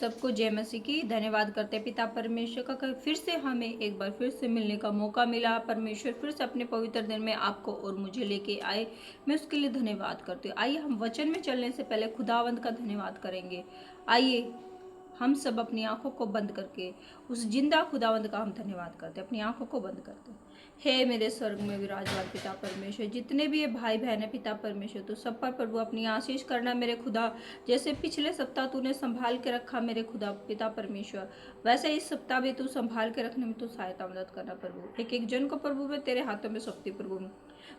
सबको जय मसीह की। धन्यवाद करते हैं पिता परमेश्वर का फिर से हमें एक बार फिर से मिलने का मौका मिला। परमेश्वर फिर से अपने पवित्र दिन में आपको और मुझे लेके आए, मैं उसके लिए धन्यवाद करती हूँ। आइए हम वचन में चलने से पहले खुदावंद का धन्यवाद करेंगे। आइए हम सब अपनी आंखों को बंद करके उस जिंदा खुदावंद का हम धन्यवाद करते हैं। अपनी आंखों को बंद करते हैं। हे मेरे स्वर्ग में विराजमान पिता परमेश्वर, जितने भी ये भाई बहन है पिता परमेश्वर, तो सब पर प्रभु अपनी आशीष करना मेरे खुदा। जैसे पिछले सप्ताह तूने संभाल के रखा मेरे खुदा पिता परमेश्वर, वैसे इस सप्ताह भी तू संभाल के रखने में तू सहायता मदद करना प्रभु। एक एक जन को प्रभु मैं तेरे हाथों में सौंपती प्रभु।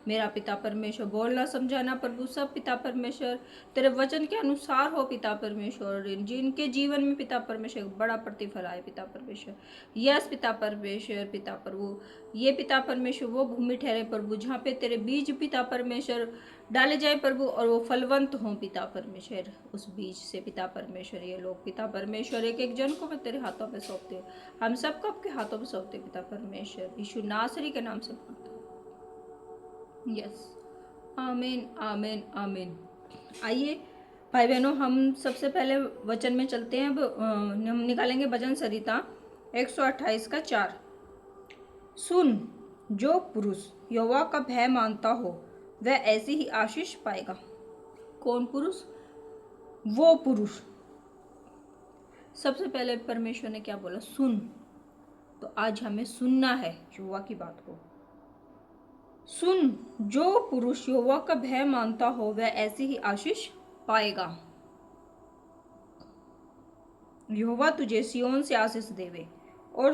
मेरा पिता परमेश्वर बोलना समझाना प्रभु सब पिता परमेश्वर तेरे वचन के अनुसार हो पिता परमेश्वर। जिनके जीवन में पिता परमेश्वर बड़ा प्रतिफल आए पिता परमेश्वर। यस पिता परमेश्वर पिता प्रभु, ये पिता परमेश्वर वो भूमि ठहरे प्रभु जहाँ पे तेरे बीज पिता परमेश्वर डाले जाए प्रभु, और वो फलवंत हों पिता परमेश्वर। उस बीज से पिता परमेश्वर ये लोग पिता परमेश्वर एक एक जन को मैं तेरे हाथों में सौंपते हूँ। हम सबको आपके हाथों में सौंपते पिता परमेश्वर, यीशु नासरी के नाम से मांगते हैं। यस, आमीन आमीन आमीन। आइए भाई बहनों, हम सबसे पहले वचन में चलते हैं। अब हम निकालेंगे भजन संहिता 128 का 4। सुन, जो पुरुष यहोवा का भय मानता हो वह ऐसी ही आशीष पाएगा। कौन पुरुष? वो पुरुष। सबसे पहले परमेश्वर ने क्या बोला? सुन। तो आज हमें सुनना है यहोवा की बात को। सुन, जो पुरुष यहोवा का भय मानता हो वह ऐसी ही आशीष पाएगा। यहोवा तुझे सिय्योन से आशीष देवे और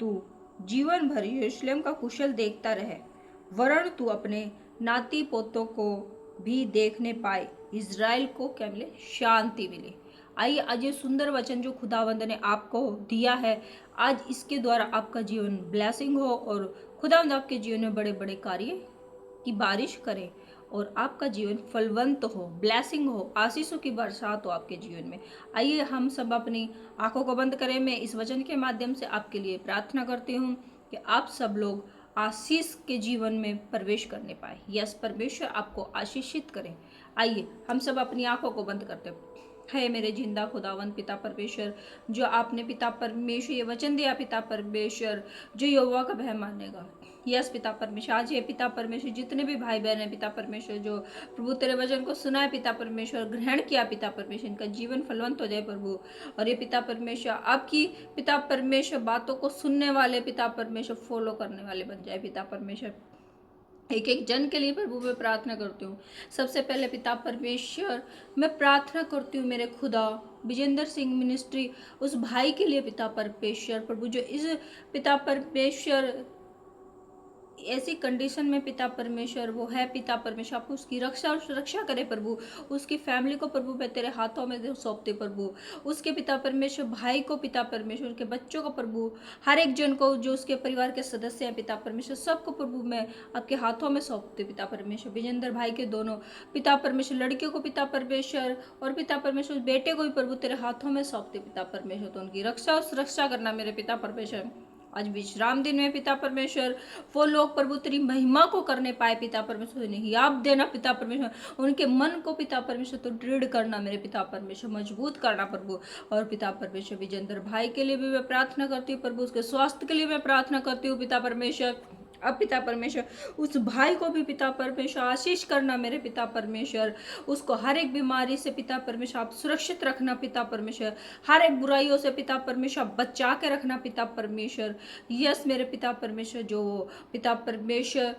तू जीवन भर यरूशलेम का कुशल देखता रहे, वरन तू अपने नाती पोतों को भी देखने पाए, इज़राइल को क्या मिले? शांति मिले। आइए आज ये सुंदर वचन जो खुदावंद ने आपको दिया है, आज इसके द्वारा आपका जीवन ब्लेसिंग हो और खुदावंद आपके जीवन में बड़े बड़े कार्य की बारिश करे और आपका जीवन फलवंत हो, ब्लेसिंग हो, आशीषों की बरसात हो आपके जीवन में। आइए हम सब अपनी आंखों को बंद करें। मैं इस वचन के माध्यम से आपके लिए प्रार्थना करती हूँ कि आप सब लोग आशीष के जीवन में प्रवेश करने पाए। यस, परमेश्वर आपको आशीषित करें। आइए हम सब अपनी आंखों को बंद करते हैं। है मेरे जिंदा खुदावंत पिता परमेश्वर, जो आपने पिता परमेश्वर ये वचन दिया पिता परमेश्वर, जो यहोवा का भय मानेगा। यस पिता परमेश्वर, आज ये पिता परमेश्वर जितने भी भाई बहन है पिता परमेश्वर जो प्रभु तेरे वचन को सुना है पिता परमेश्वर, ग्रहण किया पिता परमेश्वर, इनका जीवन फलवंत हो जाए प्रभु। और ये पिता परमेश्वर आपकी पिता परमेश्वर बातों को सुनने वाले पिता परमेश्वर फॉलो करने वाले बन जाए पिता परमेश्वर। एक एक जन के लिए प्रभु मैं प्रार्थना करती हूँ। सबसे पहले पिता परमेश्वर मैं प्रार्थना करती हूँ मेरे खुदा विजेंद्र सिंह मिनिस्ट्री उस भाई के लिए पिता परमेश्वर प्रभु, जो इस पिता परमेश्वर ऐसी कंडीशन में पिता परमेश्वर वो है पिता परमेश्वर, आप उसकी रक्षा और सुरक्षा करे प्रभु। उसकी फैमिली को प्रभु मैं तेरे हाथों में सौंपते प्रभु। उसके पिता परमेश्वर भाई को पिता परमेश्वर, के बच्चों को प्रभु, हर एक जन को जो उसके परिवार के सदस्य हैं पिता परमेश्वर, सबको प्रभु मैं आपके हाथों में सौंपते पिता परमेश्वर। विजेंद्र भाई के दोनों पिता परमेश्वर लड़कियों को पिता परमेश्वर और पिता परमेश्वर बेटे को भी प्रभु तेरे हाथों में सौंपते पिता परमेश्वर। तो उनकी रक्षा और सुरक्षा करना मेरे पिता परमेश्वर। आज विश्राम दिन में पिता परमेश्वर वो लोग प्रभु तेरी महिमा को करने पाए पिता परमेश्वर, नहीं आप देना पिता परमेश्वर। उनके मन को पिता परमेश्वर तो दृढ़ करना मेरे पिता परमेश्वर, मजबूत करना प्रभु। और पिता परमेश्वर विजेंद्र भाई के लिए भी मैं प्रार्थना करती हूँ प्रभु, उसके स्वास्थ्य के लिए मैं प्रार्थना करती हूँ पिता परमेश्वर। अब पिता परमेश्वर उस भाई को भी पिता परमेश्वर आशीष करना मेरे पिता परमेश्वर। उसको हर एक बीमारी से पिता परमेश्वर आप सुरक्षित रखना पिता परमेश्वर। हर एक बुराइयों से पिता परमेश्वर बचा के रखना पिता परमेश्वर। यस मेरे पिता परमेश्वर, जो पिता परमेश्वर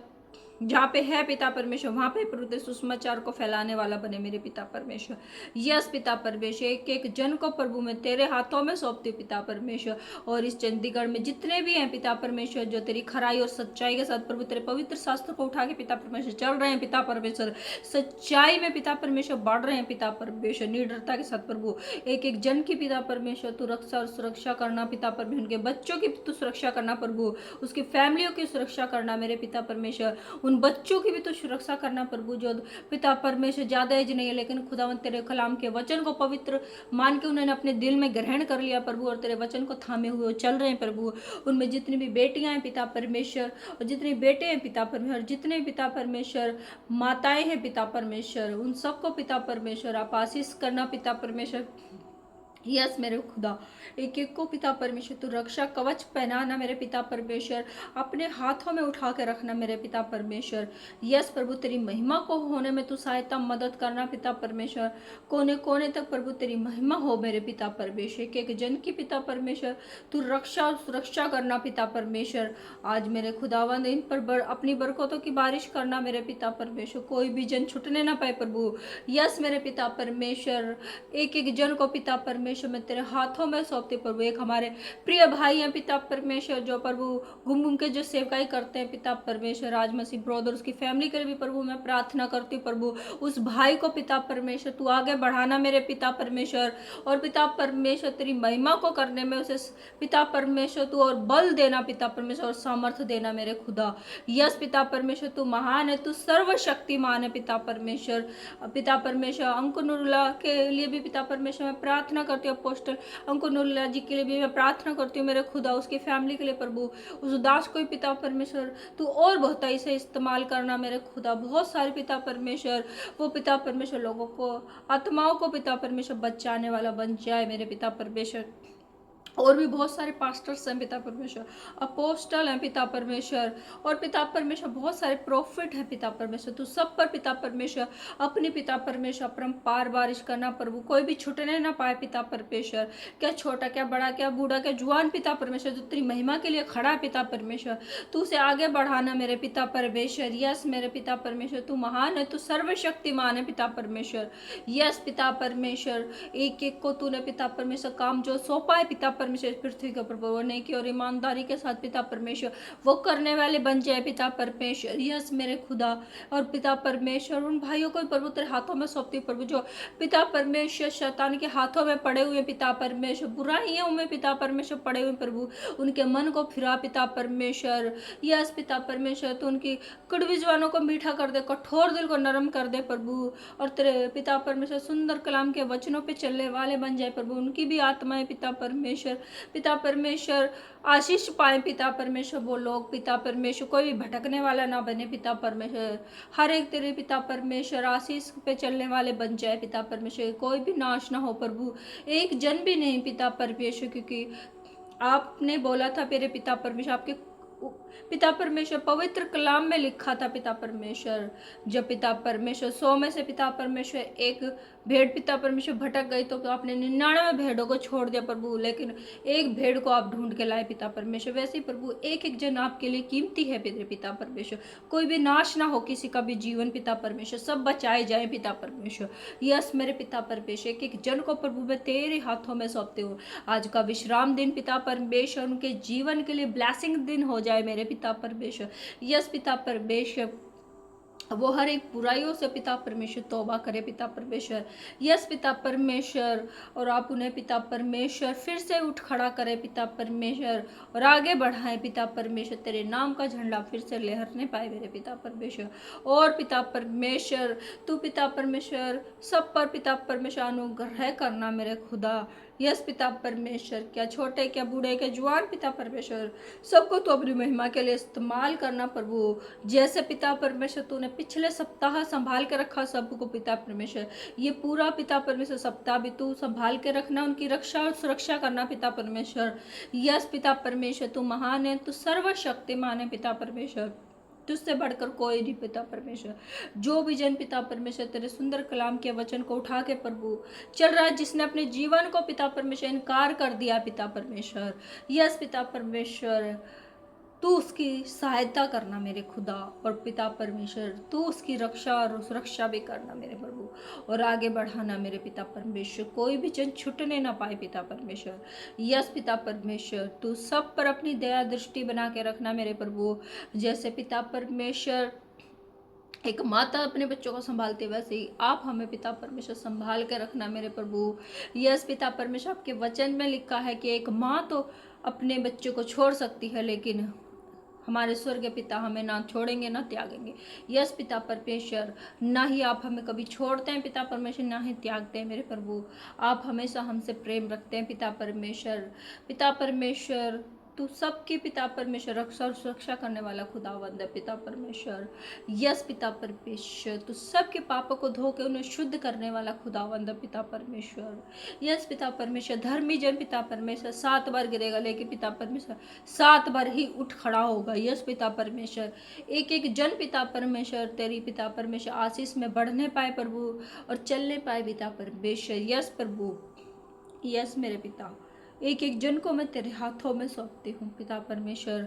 जहाँ पे है पिता परमेश्वर वहाँ पे प्रभु सुसमाचार को फैलाने वाला बने मेरे पिता परमेश्वर। यस पिता परमेश्वर, एक एक जन को प्रभु मैं तेरे हाथों में सौंपती हूँ पिता परमेश्वर। और इस चंडीगढ़ में जितने भी हैं पिता परमेश्वर, जो तेरी खराई और सच्चाई के साथ प्रभु तेरे पवित्र शास्त्र को उठा के पिता परमेश्वर चल रहे हैं पिता परमेश्वर, सच्चाई में पिता परमेश्वर बढ़ रहे हैं पिता परमेश्वर, निडरता के साथ प्रभु एक एक जन की पिता परमेश्वर तू रक्षा और सुरक्षा करना पिता परमेश्वर। उनके बच्चों की तू सुरक्षा करना प्रभु, उसकी फैमिलियों की सुरक्षा करना मेरे पिता परमेश्वर। उन बच्चों की भी तो सुरक्षा करना प्रभु, जो पिता परमेश्वर ज्यादा एज नहीं है लेकिन खुदावंत तेरे कलाम के वचन को पवित्र मान के उन्होंने अपने दिल में ग्रहण कर लिया प्रभु, और तेरे वचन को थामे हुए चल रहे हैं प्रभु। उनमें जितनी भी बेटियां हैं पिता परमेश्वर, और जितने बेटे हैं पिता परमेश्वर, जितने पिता परमेश्वर माताएं हैं पिता परमेश्वर, उन सबको पिता परमेश्वर आप आशीष करना पिता परमेश्वर। यस मेरे खुदा, एक एक को पिता परमेश्वर तू रक्षा कवच पहनाना मेरे पिता परमेश्वर, अपने हाथों में उठा के रखना मेरे पिता परमेश्वर। यस प्रभु, तेरी महिमा को होने में तू सहायता मदद करना पिता परमेश्वर। कोने कोने तक प्रभु तेरी महिमा हो मेरे पिता परमेश्वर। एक एक जन की पिता परमेश्वर तू रक्षा और सुरक्षा करना पिता परमेश्वर। आज मेरे खुदावंद इन पर अपनी बरकतों की बारिश करना मेरे पिता परमेश्वर। कोई भी जन छूटने ना पाए प्रभु। यस मेरे पिता परमेश्वर, एक एक जन को पिता परमेश्वर मैं तेरे हाथों में सौंपती प्रभु। एक हमारे प्रिय भाई हैं पिता परमेश्वर, जो प्रभु घूम घूम के जो सेवकाई करते हैं पिता परमेश्वर, राज मसीह ब्रदर उसकी फैमिली के लिए भी प्रभु मैं प्रार्थना करती हूँ प्रभु। उस भाई को पिता परमेश्वर तू आगे बढ़ाना मेरे पिता परमेश्वर, और पिता परमेश्वर तेरी महिमा को करने में उसे पिता परमेश्वर तू और बल देना पिता परमेश्वर, और सामर्थ्य देना मेरे खुदा। यस पिता परमेश्वर तू महान है, तू सर्वशक्तिमान है पिता परमेश्वर। पिता परमेश्वर अंकुनुला के लिए भी पिता परमेश्वर मैं प्रार्थना करती हूँ। अपोस्टल अंकुनुला जी के लिए भी मैं प्रार्थना करती हूँ मेरे खुदा, उसकी फैमिली के लिए प्रभु। उस दास को भी पिता परमेश्वर तू और बहुताई से इस्तेमाल करना मेरे खुदा। बहुत सारे पिता परमेश्वर वो पिता परमेश्वर लोगों को, आत्माओं को पिता परमेश्वर बचाने वाला बन जाए मेरे पिता परमेश्वर। और भी बहुत सारे पास्टर्स हैं पिता परमेश्वर, अपोस्टल हैं पिता परमेश्वर, और पिता परमेश्वर बहुत सारे प्रॉफिट हैं पिता परमेश्वर। तू सब पर पिता परमेश्वर अपनी पिता परमेश्वर परम्पार बारिश करना प्रभु। कोई भी छूटने ना पाए पिता परमेश्वर, क्या छोटा क्या बड़ा क्या बूढ़ा क्या जुआन पिता परमेश्वर, जो तेरी महिमा के लिए खड़ा है पिता परमेश्वर, तू उसे आगे बढ़ाना मेरे पिता परमेश्वर। यस मेरे पिता परमेश्वर तू महान है, तू सर्वशक्तिमान है पिता परमेश्वर। यस पिता परमेश्वर, एक एक को तूने पिता परमेश्वर काम जो सौंपा है पिता परमेश्वर पृथ्वी के ऊपर वो नहीं की, और ईमानदारी के साथ पिता परमेश्वर वो करने वाले बन जाए पिता परमेश्वर। यस मेरे खुदा, और पिता परमेश्वर उन भाइयों को प्रभु तेरे हाथों में सौंपती प्रभु, जो पिता परमेश्वर शैतान के हाथों में पड़े हुए पिता परमेश्वर, बुराइयों में पिता परमेश्वर पड़े हुए प्रभु, उनके मन को फिरा पिता परमेश्वर। यस पिता परमेश्वर तू उनकी कड़वी जुबानों को मीठा कर दे, कठोर दिल को नरम कर दे प्रभु, और तेरे पिता परमेश्वर सुंदर कलाम के वचनों पे चलने वाले बन जाए प्रभु। उनकी भी आत्माएं पिता परमेश्वर, पिता परमेश्वर आशीष पाए पिता परमेश्वर। वो लोग पिता परमेश्वर कोई भी भटकने वाला ना बने पिता परमेश्वर, हर एक तेरे पिता परमेश्वर आशीष पे चलने वाले बन जाए पिता परमेश्वर। कोई भी नाश ना हो प्रभु, एक जन भी नहीं पिता परमेश्वर, क्योंकि आपने बोला था मेरे पिता परमेश्वर, आपके पिता परमेश्वर पवित्र कलाम में लिखा था पिता परमेश्वर, जब पिता परमेश्वर 100 में से पिता परमेश्वर एक भेड़ पिता परमेश्वर भटक गई, तो आपने 99 भेड़ों को छोड़ दिया प्रभु, लेकिन एक भेड़ को आप ढूंढ के लाए पिता परमेश्वर। वैसे ही प्रभु एक एक जन आपके लिए कीमती है पिता परमेश्वर। कोई भी नाश ना हो किसी का भी जीवन पिता परमेश्वर, सब बचाए जाए पिता परमेश्वर। यस मेरे पिता परमेश्वर, एक एक जन को प्रभु मैं तेरे हाथों में सौंपती हूँ। आज का विश्राम दिन पिता परमेश्वर उनके जीवन के लिए ब्लेसिंग दिन हो जाए मेरे पिता परमेश्वर। यस पिता परमेश्वर, वो हर एक बुराइयों से पिता परमेश्वर तौबा करे पिता परमेश्वर। यस पिता परमेश्वर, और आप उन्हें पिता परमेश्वर फिर से उठ खड़ा करे पिता परमेश्वर, और आगे बढ़ाए पिता परमेश्वर। तेरे नाम का झंडा फिर से लहरने पाए मेरे पिता परमेश्वर। और पिता परमेश्वर तू पिता परमेश्वर सब पर पिता परमेश्वर अनुग्रह करना मेरे खुदा। यस पिता परमेश्वर, क्या छोटे क्या बूढ़े क्या जुआन पिता परमेश्वर, सबको तो अपनी महिमा के लिए इस्तेमाल करना प्रभु। जैसे पिता परमेश्वर तूने पिछले सप्ताह संभाल के रखा सबको पिता परमेश्वर, ये पूरा पिता परमेश्वर सप्ताह भी तू संभाल के रखना, उनकी रक्षा और सुरक्षा करना पिता परमेश्वर। यस पिता परमेश्वर तू महान है, तू सर्वशक्तिमान है पिता परमेश्वर, तुझसे बढ़कर कोई नहीं पिता परमेश्वर। जो भी जन पिता परमेश्वर तेरे सुंदर कलाम के वचन को उठा के प्रभु चल रहा है, जिसने अपने जीवन को पिता परमेश्वर इनकार कर दिया पिता परमेश्वर, यस पिता परमेश्वर तू उसकी सहायता करना मेरे खुदा, और पिता परमेश्वर तू उसकी रक्षा और सुरक्षा भी करना मेरे प्रभु, और आगे बढ़ाना मेरे पिता परमेश्वर। कोई भी जन छूटने ना पाए पिता परमेश्वर। यस पिता परमेश्वर तू सब पर अपनी दया दृष्टि बना के रखना मेरे प्रभु। जैसे पिता परमेश्वर एक माता अपने बच्चों को संभालते, वैसे ही आप हमें पिता परमेश्वर संभाल के रखना मेरे प्रभु। यस पिता परमेश्वर, आपके वचन में लिखा है कि एक माँ तो अपने बच्चों को छोड़ सकती है, लेकिन हमारे स्वर्ग पिता हमें ना छोड़ेंगे ना त्यागेंगे। यस पिता परमेश्वर, ना ही आप हमें कभी छोड़ते हैं पिता परमेश्वर, ना ही त्यागते हैं मेरे प्रभु। आप हमेशा हमसे प्रेम रखते हैं पिता परमेश्वर। पिता परमेश्वर तू सबके पिता परमेश्वर रक्षा और सुरक्षा करने वाला खुदावंद है पिता परमेश्वर। यस पिता परमेश्वर, तू सबके पापों को धो के उन्हें शुद्ध करने वाला खुदावंद है पिता परमेश्वर। यस पिता परमेश्वर, धर्मी जन पिता परमेश्वर 7 बार गिरेगा लेकिन पिता परमेश्वर 7 बार ही उठ खड़ा होगा। यस पिता परमेश्वर, एक एक जन पिता परमेश्वर तेरी पिता परमेश्वर आशीष में बढ़ने पाए प्रभु और चलने पाए पिता परमेश्वर। यस प्रभु, यस मेरे पिता, एक एक जन को मैं तेरे हाथों में सौंपती हूँ पिता परमेश्वर।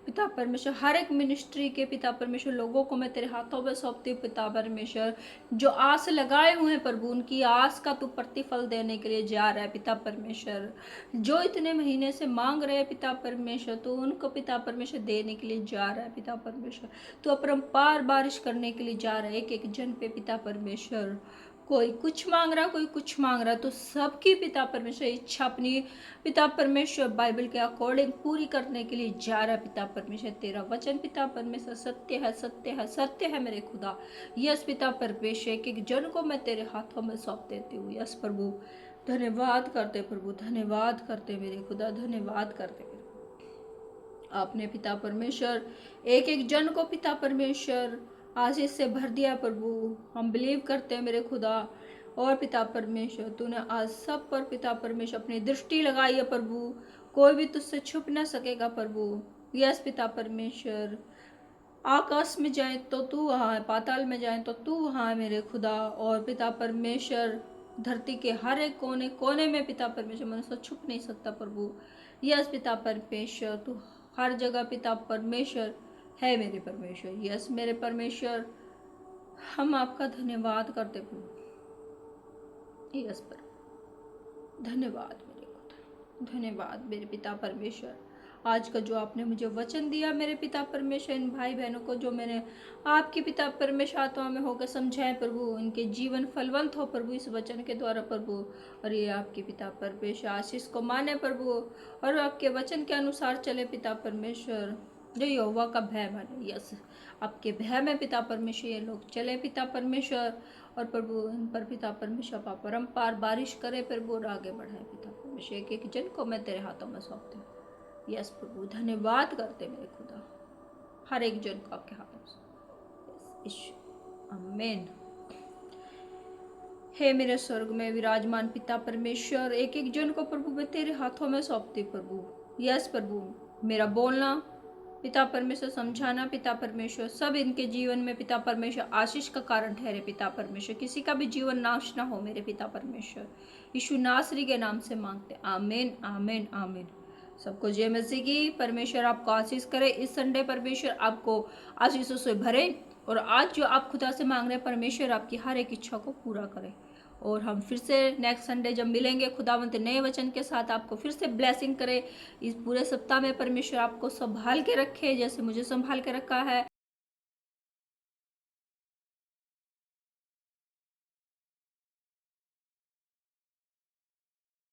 पिता परमेश्वर, हर एक मिनिस्ट्री के पिता परमेश्वर लोगों को मैं तेरे हाथों में सौंपती हूँ पिता परमेश्वर। जो आस लगाए हुए हैं प्रभु, उनकी आस का तू प्रतिफल देने के लिए जा रहा है पिता परमेश्वर। जो इतने महीने से मांग रहे हैं पिता परमेश्वर, तो उनको पिता परमेश्वर देने के लिए जा रहा है पिता परमेश्वर। तू अपरंपार बारिश करने के लिए जा रहा है एक एक जन पे पिता परमेश्वर। कोई कुछ मांग रहा, कोई कुछ मांग रहा, तो सबकी पिता परमेश्वर इच्छा अपनी पिता परमेश्वर बाइबल के अकॉर्डिंग पूरी करने के लिए जा रहा है पिता परमेश्वर। तेरा वचन पिता परमेश्वर सत्य है, सत्य है, सत्य है मेरे खुदा। यस पिता परमेश्वर, एक एक जन को मैं तेरे हाथों में सौंप देती हूँ। यस प्रभु, धन्यवाद करते प्रभु, धन्यवाद करते मेरे खुदा, धन्यवाद करते आपने पिता परमेश्वर एक एक जन को पिता परमेश्वर आशीष से भर दिया प्रभु। हम बिलीव करते हैं मेरे खुदा। और पिता परमेश्वर, तूने आज सब पर पिता परमेश्वर अपनी दृष्टि लगाई है प्रभु। कोई भी तुझसे छुप ना सकेगा प्रभु। यस पिता परमेश्वर, आकाश में जाए तो तू वहाँ है, पाताल में जाए तो तू वहाँ है मेरे खुदा। और पिता परमेश्वर, धरती के हर एक कोने कोने में पिता परमेश्वर मनुष्य छुप नहीं सकता प्रभु। यस पिता परमेश्वर, तू हर जगह पिता परमेश्वर है मेरे परमेश्वर। यस मेरे परमेश्वर, हम आपका धन्यवाद करते प्रभु। यस पर धन्यवाद मेरे खुदा, धन्यवाद मेरे पिता परमेश्वर। आज का जो आपने मुझे वचन दिया मेरे पिता परमेश्वर, इन भाई बहनों को जो मैंने आपके पिता परमेश्वर आत्मा में होकर समझाए प्रभु, इनके जीवन फलवंत हो प्रभु इस वचन के द्वारा प्रभु। और ये आपके पिता परमेश्वर आशीष को माने प्रभु और आपके वचन के अनुसार चले पिता परमेश्वर। जो यहोवा का भय माने, यस आपके भय में पिता परमेश्वर ये लोग चले पिता परमेश्वर। और प्रभु इन पर पिता परमेश्वर आप परम्पार बारिश करे प्रभु और आगे बढ़ाए पिता परमेश्वर। एक एक जन को मैं तेरे हाथों में सौंपती हूँ। यस प्रभु, धन्यवाद करते मेरे खुदा, हर एक जन को आपके हाथों में। यस आमीन। हे मेरे स्वर्ग में विराजमान पिता परमेश्वर, एक एक जन को प्रभु मैं तेरे हाथों में सौंपती प्रभु। यस प्रभु, मेरा बोलना पिता परमेश्वर, समझाना पिता परमेश्वर, सब इनके जीवन में पिता परमेश्वर आशीष का कारण ठहरे पिता परमेश्वर। किसी का भी जीवन नाश ना हो मेरे पिता परमेश्वर। यीशु नासरी के नाम से मांगते, आमीन आमीन आमीन। सबको जय मसीह की। परमेश्वर आपको आशीष करे। इस संडे परमेश्वर आपको आशीषों से भरे और आज जो आप खुदा से मांग रहे हैं परमेश्वर आपकी हर एक इच्छा को पूरा करे। और हम फिर से नेक्स्ट संडे जब मिलेंगे खुदावंत नए वचन के साथ, आपको फिर से ब्लेसिंग करे। इस पूरे सप्ताह में परमेश्वर आपको संभाल के रखे जैसे मुझे संभाल के रखा है।